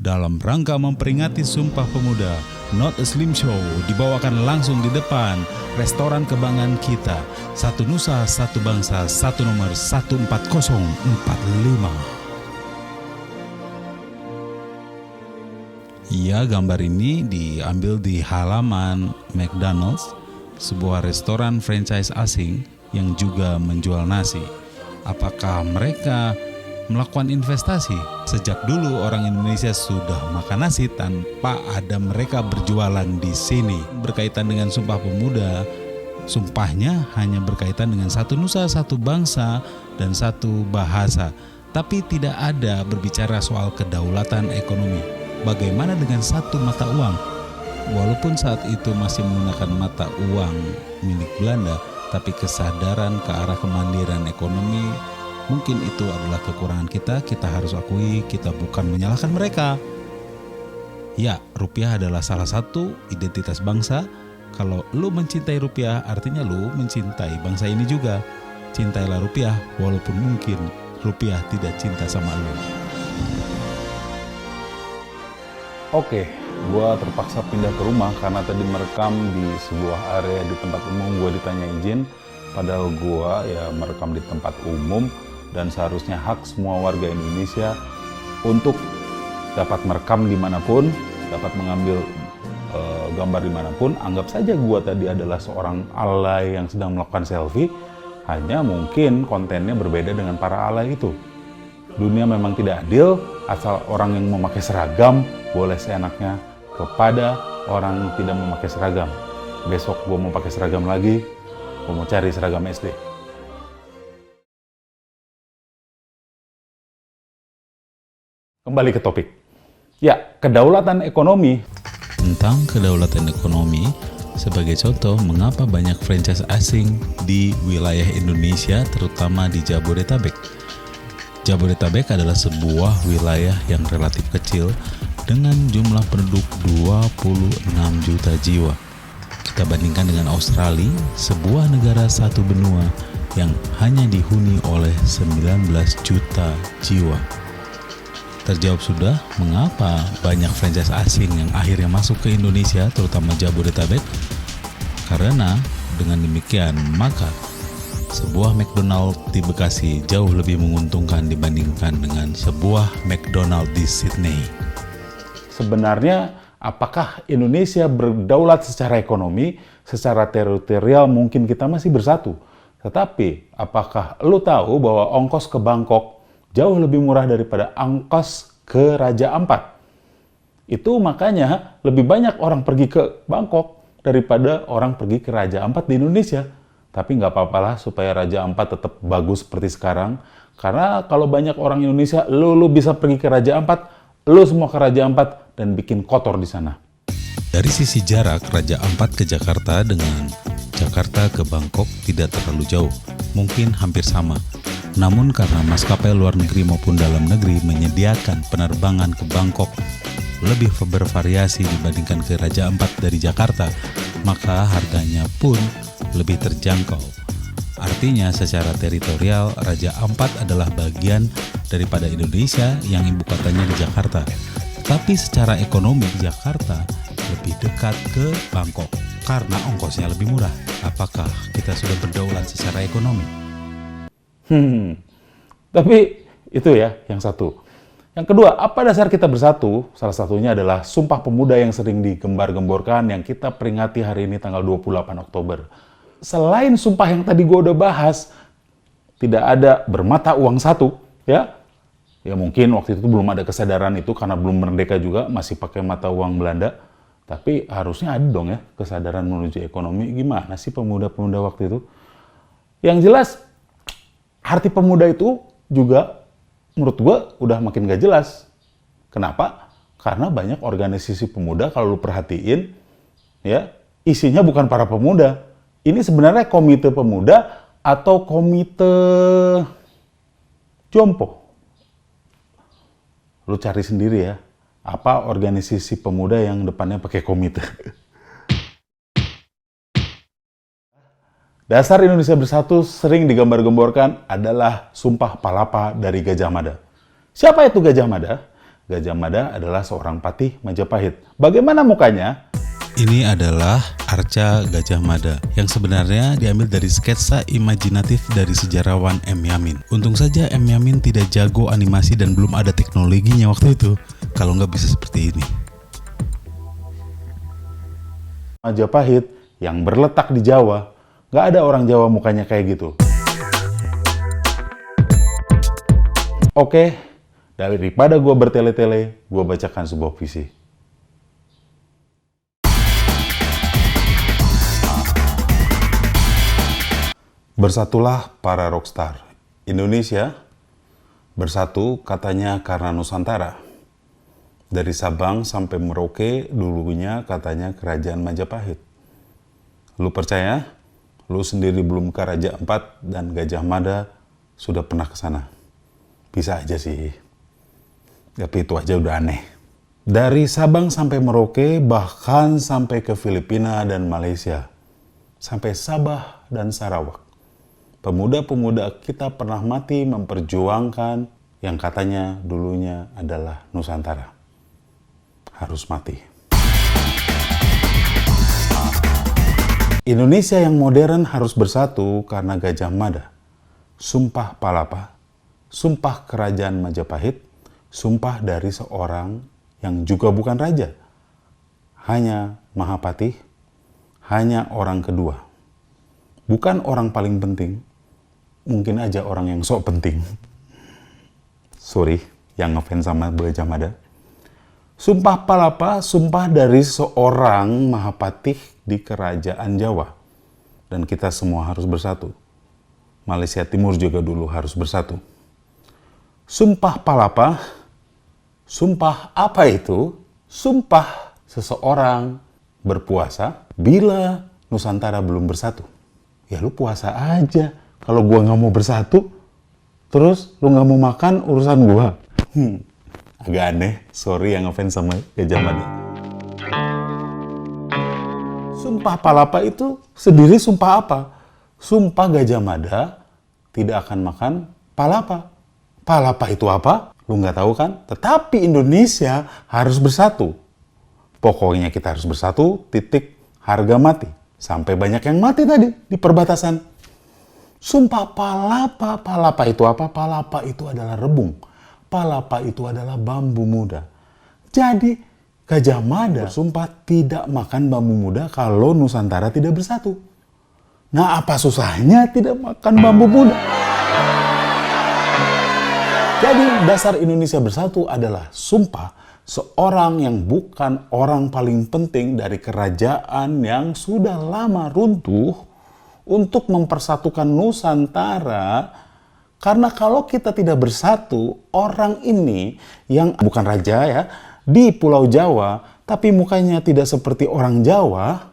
Dalam rangka memperingati Sumpah Pemuda, Not a Slim Show dibawakan langsung di depan restoran kebanggaan kita, Satu Nusa, Satu Bangsa, Satu Nomor 14045. Ya, gambar ini diambil di halaman McDonald's, sebuah restoran franchise asing yang juga menjual nasi. Apakah mereka melakukan investasi? Sejak dulu orang Indonesia sudah makan nasi tanpa ada mereka berjualan di sini. Berkaitan dengan Sumpah Pemuda, sumpahnya hanya berkaitan dengan satu nusa, satu bangsa, dan satu bahasa. Tapi tidak ada berbicara soal kedaulatan ekonomi. Bagaimana dengan satu mata uang? Walaupun saat itu masih menggunakan mata uang milik Belanda, tapi kesadaran ke arah kemandirian ekonomi, mungkin itu adalah kekurangan kita. Kita harus akui, kita bukan menyalahkan mereka. Ya, rupiah adalah salah satu identitas bangsa. Kalau lu mencintai rupiah, artinya lu mencintai bangsa ini juga. Cintailah rupiah, walaupun mungkin rupiah tidak cinta sama lu. Oke, gua terpaksa pindah ke rumah karena tadi merekam di sebuah area di tempat umum. Gua ditanya izin, padahal gua ya merekam di tempat umum dan seharusnya hak semua warga Indonesia untuk dapat merekam dimanapun, dapat mengambil gambar dimanapun. Anggap saja gua tadi adalah seorang alay yang sedang melakukan selfie, hanya mungkin kontennya berbeda dengan para alay itu. Dunia memang tidak adil, asal orang yang memakai seragam boleh seenaknya kepada orang yang tidak memakai seragam. Besok gue mau pakai seragam lagi, gue mau cari seragam SD. Kembali ke topik. Ya, kedaulatan ekonomi. Tentang kedaulatan ekonomi, sebagai contoh, mengapa banyak franchise asing di wilayah Indonesia, terutama di Jabodetabek. Jabodetabek adalah sebuah wilayah yang relatif kecil dengan jumlah penduduk 26 juta jiwa. Kita bandingkan dengan Australia, sebuah negara satu benua yang hanya dihuni oleh 19 juta jiwa. Terjawab sudah mengapa banyak franchise asing yang akhirnya masuk ke Indonesia, terutama Jabodetabek. Karena dengan demikian, maka sebuah McDonald di Bekasi jauh lebih menguntungkan dibandingkan dengan sebuah McDonald di Sydney. Sebenarnya, apakah Indonesia berdaulat secara ekonomi, secara teritorial mungkin kita masih bersatu. Tetapi, apakah lu tahu bahwa ongkos ke Bangkok jauh lebih murah daripada ongkos ke Raja Ampat? Itu makanya lebih banyak orang pergi ke Bangkok daripada orang pergi ke Raja Ampat di Indonesia. Tapi nggak apa-apalah supaya Raja Ampat tetap bagus seperti sekarang. Karena kalau banyak orang Indonesia, lu bisa pergi ke Raja Ampat, lu semua ke Raja Ampat dan bikin kotor di sana. Dari sisi jarak, Raja Ampat ke Jakarta dengan Jakarta ke Bangkok tidak terlalu jauh, mungkin hampir sama. Namun karena maskapai luar negeri maupun dalam negeri menyediakan penerbangan ke Bangkok lebih bervariasi dibandingkan ke Raja Ampat dari Jakarta, maka harganya pun lebih terjangkau. Artinya secara teritorial, Raja Ampat adalah bagian daripada Indonesia yang ibu kotanya di Jakarta. Tapi secara ekonomi, Jakarta lebih dekat ke Bangkok karena ongkosnya lebih murah. Apakah kita sudah berdaulat secara ekonomi? Tapi itu ya yang satu. Yang kedua, apa dasar kita bersatu? Salah satunya adalah Sumpah Pemuda yang sering digembar-gemborkan yang kita peringati hari ini tanggal 28 Oktober. Selain sumpah yang tadi gue udah bahas, tidak ada bermata uang satu, ya. Ya mungkin waktu itu belum ada kesadaran itu karena belum merdeka juga, masih pakai mata uang Belanda. Tapi harusnya ada dong ya kesadaran menuju ekonomi. Gimana sih pemuda-pemuda waktu itu? Yang jelas, arti pemuda itu juga menurut gue udah makin gak jelas. Kenapa? Karena banyak organisasi pemuda kalau lu perhatiin, ya isinya bukan para pemuda. Ini sebenarnya komite pemuda atau komite jompo. Lu cari sendiri ya, apa organisasi pemuda yang depannya pakai komite. Dasar Indonesia Bersatu sering digambar-gemborkan adalah Sumpah Palapa dari Gajah Mada. Siapa itu Gajah Mada? Gajah Mada adalah seorang patih Majapahit. Bagaimana mukanya? Ini adalah arca Gajah Mada yang sebenarnya diambil dari sketsa imajinatif dari sejarawan M. Yamin. Untung saja M. Yamin tidak jago animasi dan belum ada teknologinya waktu itu. Kalau nggak bisa seperti ini. Majapahit yang berletak di Jawa. Nggak ada orang Jawa mukanya kayak gitu. Oke, daripada gue bertele-tele, gue bacakan sebuah puisi. Bersatulah para rockstar Indonesia, bersatu katanya karena Nusantara. Dari Sabang sampai Merauke dulunya katanya kerajaan Majapahit. Lu percaya? Lu sendiri belum ke Raja Empat dan Gajah Mada sudah pernah ke sana. Bisa aja sih. Tapi itu aja udah aneh. Dari Sabang sampai Merauke, bahkan sampai ke Filipina dan Malaysia. Sampai Sabah dan Sarawak. Pemuda-pemuda kita pernah mati memperjuangkan yang katanya dulunya adalah Nusantara. Harus mati. Indonesia yang modern harus bersatu karena Gajah Mada. Sumpah Palapa. Sumpah Kerajaan Majapahit, sumpah dari seorang yang juga bukan raja. Hanya Mahapatih, hanya orang kedua. Bukan orang paling penting, mungkin aja orang yang sok penting. Sorry, yang ngefans sama Gajah Mada. Sumpah Palapa, sumpah dari seorang Mahapatih di Kerajaan Jawa. Dan kita semua harus bersatu. Malaysia Timur juga dulu harus bersatu. Sumpah Palapa, sumpah apa itu? Sumpah seseorang berpuasa bila Nusantara belum bersatu. Ya lu puasa aja. Kalau gua nggak mau bersatu, terus lu nggak mau makan urusan gua. Agak aneh. Sorry yang ngefans sama Gajah Mada. Sumpah Palapa itu sendiri sumpah apa? Sumpah Gajah Mada tidak akan makan palapa. Palapa itu apa? Lu nggak tahu kan? Tetapi Indonesia harus bersatu. Pokoknya kita harus bersatu, titik, harga mati. Sampai banyak yang mati tadi di perbatasan. Sumpah Palapa. Palapa itu apa? Palapa itu adalah rebung. Palapa itu adalah bambu muda. Jadi Gajah Mada bersumpah tidak makan bambu muda kalau Nusantara tidak bersatu. Nah, apa susahnya tidak makan bambu muda? Jadi dasar Indonesia bersatu adalah sumpah seorang yang bukan orang paling penting dari kerajaan yang sudah lama runtuh untuk mempersatukan Nusantara. Karena kalau kita tidak bersatu, orang ini yang bukan raja ya, di Pulau Jawa, tapi mukanya tidak seperti orang Jawa,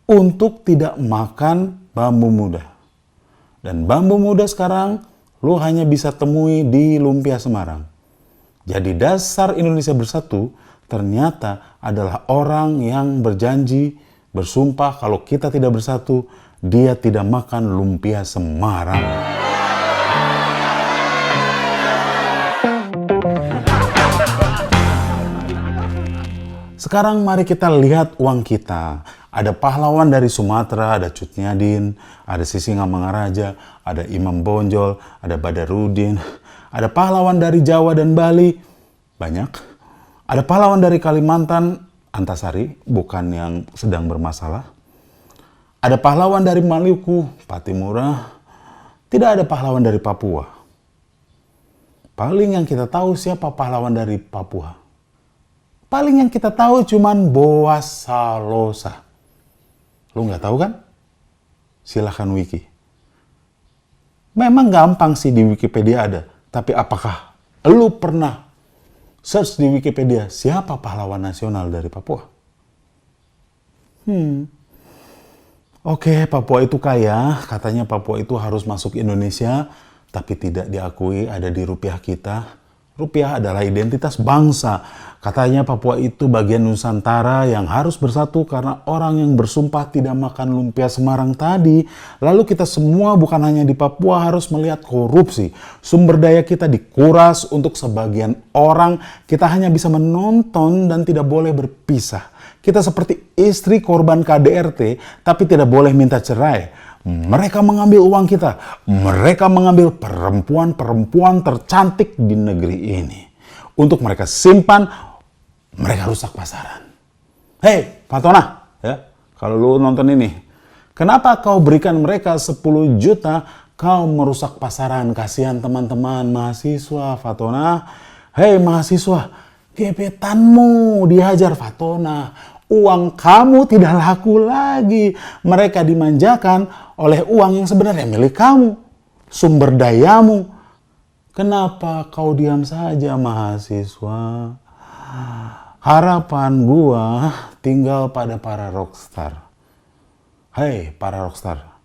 untuk tidak makan bambu muda. Dan bambu muda sekarang lu hanya bisa temui di Lumpia Semarang. Jadi dasar Indonesia bersatu ternyata adalah orang yang berjanji, bersumpah kalau kita tidak bersatu, dia tidak makan lumpia Semarang. Sekarang mari kita lihat uang kita. Ada pahlawan dari Sumatera, ada Cut Nyadin, ada Sisingamangaraja, ada Imam Bonjol, ada Badarudin, ada pahlawan dari Jawa dan Bali, banyak. Ada pahlawan dari Kalimantan, Antasari, bukan yang sedang bermasalah. Ada pahlawan dari Maluku, Patimura, tidak ada pahlawan dari Papua. Paling yang kita tahu siapa pahlawan dari Papua. Paling yang kita tahu cuman Boas Salosa. Lu nggak tahu kan? Silahkan wiki. Memang gampang sih di Wikipedia ada. Tapi apakah lu pernah search di Wikipedia siapa pahlawan nasional dari Papua? Oke, Papua itu kaya. Katanya Papua itu harus masuk Indonesia. Tapi tidak diakui ada di rupiah kita. Rupiah adalah identitas bangsa. Katanya Papua itu bagian Nusantara yang harus bersatu karena orang yang bersumpah tidak makan lumpia Semarang tadi. Lalu kita semua bukan hanya di Papua harus melihat korupsi. Sumber daya kita dikuras untuk sebagian orang. Kita hanya bisa menonton dan tidak boleh berpisah. Kita seperti istri korban KDRT tapi tidak boleh minta cerai. Mereka mengambil uang kita. Mereka mengambil perempuan-perempuan tercantik di negeri ini. Untuk mereka simpan, mereka rusak pasaran. Hei, Fatona, ya, kalau lu nonton ini, kenapa kau berikan mereka 10 juta, kau merusak pasaran? Kasihan teman-teman mahasiswa, Fatona. Hei mahasiswa, gebetanmu dihajar, Fatona. Uang kamu tidak laku lagi. Mereka dimanjakan oleh uang yang sebenarnya milik kamu. Sumber dayamu. Kenapa kau diam saja mahasiswa? Harapan gua tinggal pada para rockstar. Hei para rockstar,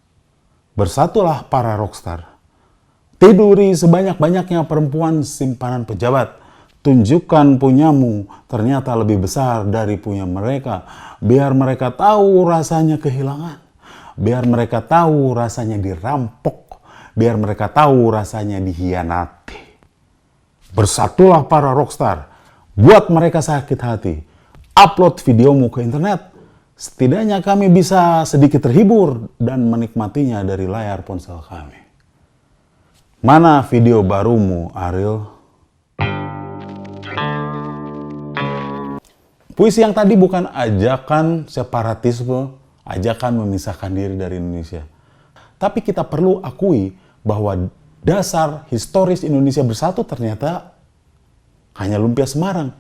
bersatulah para rockstar. Tiduri sebanyak-banyaknya perempuan simpanan pejabat. Tunjukkan punyamu ternyata lebih besar dari punya mereka. Biar mereka tahu rasanya kehilangan. Biar mereka tahu rasanya dirampok. Biar mereka tahu rasanya dihianati. Bersatulah para rockstar. Buat mereka sakit hati. Upload videomu ke internet. Setidaknya kami bisa sedikit terhibur dan menikmatinya dari layar ponsel kami. Mana video barumu, Ariel? Puisi yang tadi bukan ajakan separatisme, ajakan memisahkan diri dari Indonesia. Tapi kita perlu akui bahwa dasar historis Indonesia bersatu ternyata hanya lumpia Semarang.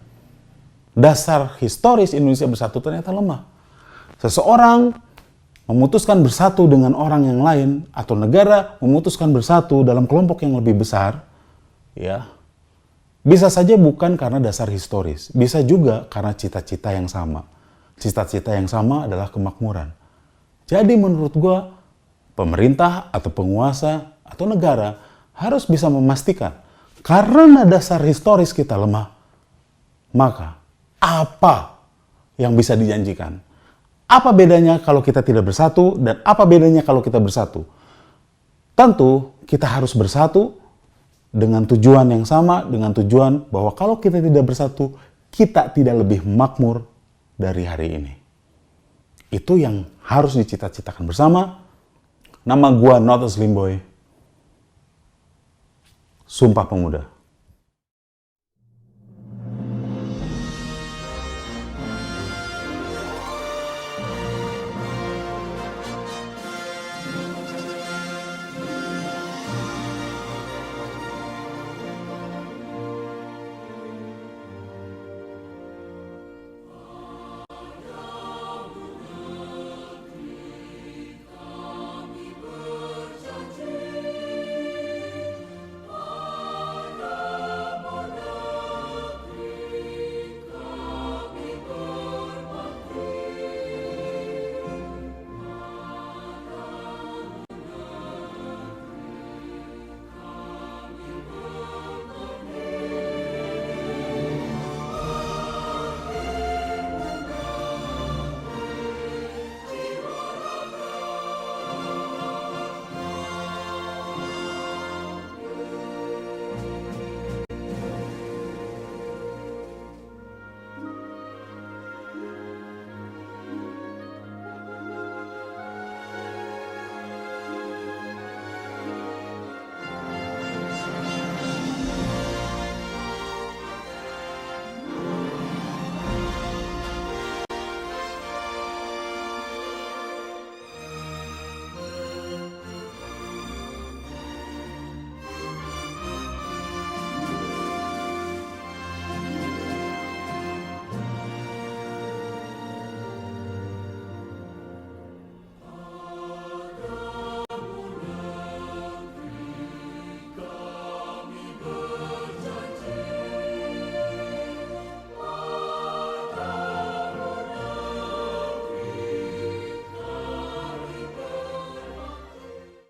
Dasar historis Indonesia bersatu ternyata lemah. Seseorang memutuskan bersatu dengan orang yang lain atau negara memutuskan bersatu dalam kelompok yang lebih besar, ya. Bisa saja bukan karena dasar historis, bisa juga karena cita-cita yang sama. Cita-cita yang sama adalah kemakmuran. Jadi menurut gua, pemerintah atau penguasa atau negara harus bisa memastikan karena dasar historis kita lemah, maka apa yang bisa dijanjikan? Apa bedanya kalau kita tidak bersatu dan apa bedanya kalau kita bersatu? Tentu kita harus bersatu dengan tujuan yang sama, dengan tujuan bahwa kalau kita tidak bersatu, kita tidak lebih makmur dari hari ini. Itu yang harus dicita-citakan bersama. Nama gua Not a Slim Boy. Sumpah Pemuda.